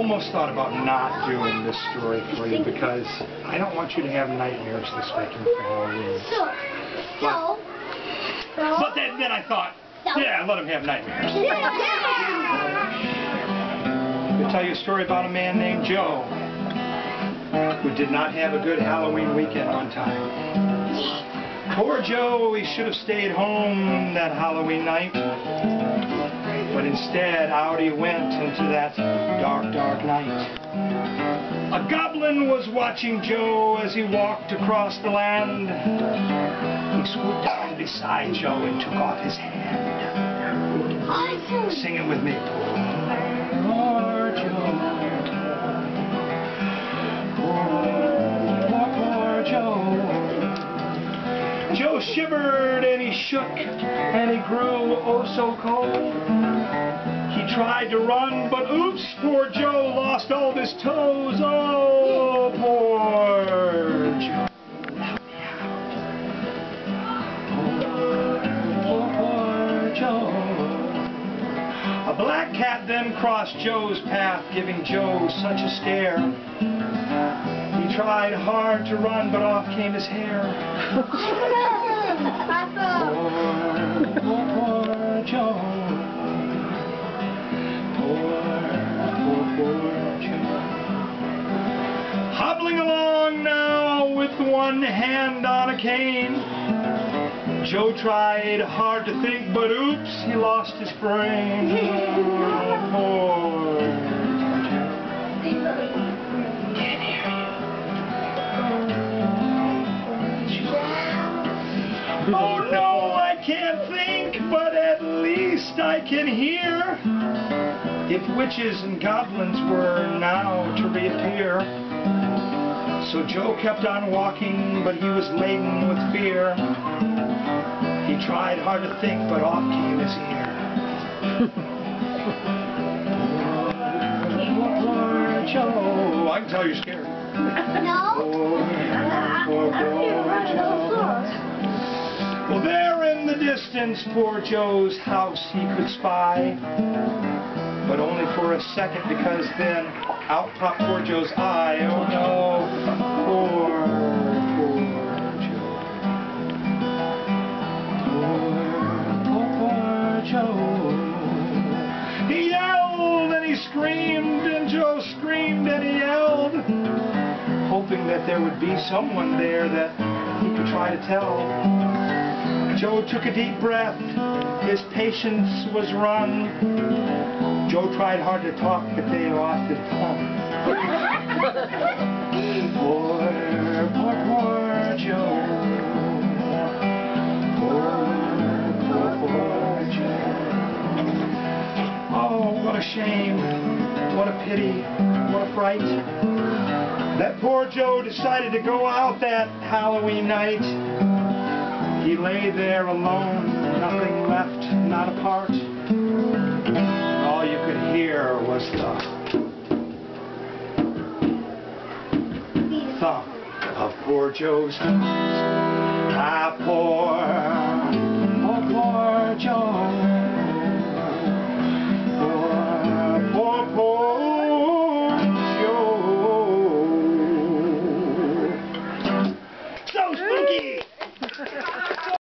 almost thought about not doing this story for you because I don't want you to have nightmares this weekend for Halloween. But then I thought, yeah, let him have nightmares. I'll tell you a story about a man named Joe who did not have a good Halloween weekend one time. Poor Joe, he should have stayed home that Halloween night. But instead, out he went into that dark, dark night. A goblin was watching Joe as he walked across the land. He swooped down beside Joe and took off his hand. Sing it with me. Poor Joe. Poor Joe. Joe shivered and he shook and he grew oh so cold. He tried to run, but oops, poor Joe lost all of his toes. Oh, poor Joe. Poor Joe. A black cat then crossed Joe's path, giving Joe such a scare. He tried hard to run, but off came his hair. Poor Joe. Hobbling along now with one hand on a cane, Joe tried hard to think, but oops, he lost his brain. Poor Can't hear you. Oh no, I can't think, but at least I can hear. If witches and goblins were now to reappear. So Joe kept on walking, but he was laden with fear. He tried hard to think, but off came his ear. Poor Joe. I can tell you're scared. No. Poor Joe. Well, there in the distance, poor Joe's house he could spy. But only for a second, because then out popped poor Joe's eye. Oh no, poor Joe. Poor Joe. He yelled and he screamed, and Joe screamed and he yelled, hoping that there would be someone there that he could try to tell. Joe took a deep breath, his patience was run. Joe tried hard to talk, but they lost his tongue. Poor Joe. Poor Joe. Oh, what a shame. What a pity. What a fright. That poor Joe decided to go out that Halloween night. He lay there alone, nothing left, not a part. All you could hear was the thump of poor Joe's house. Ah, poor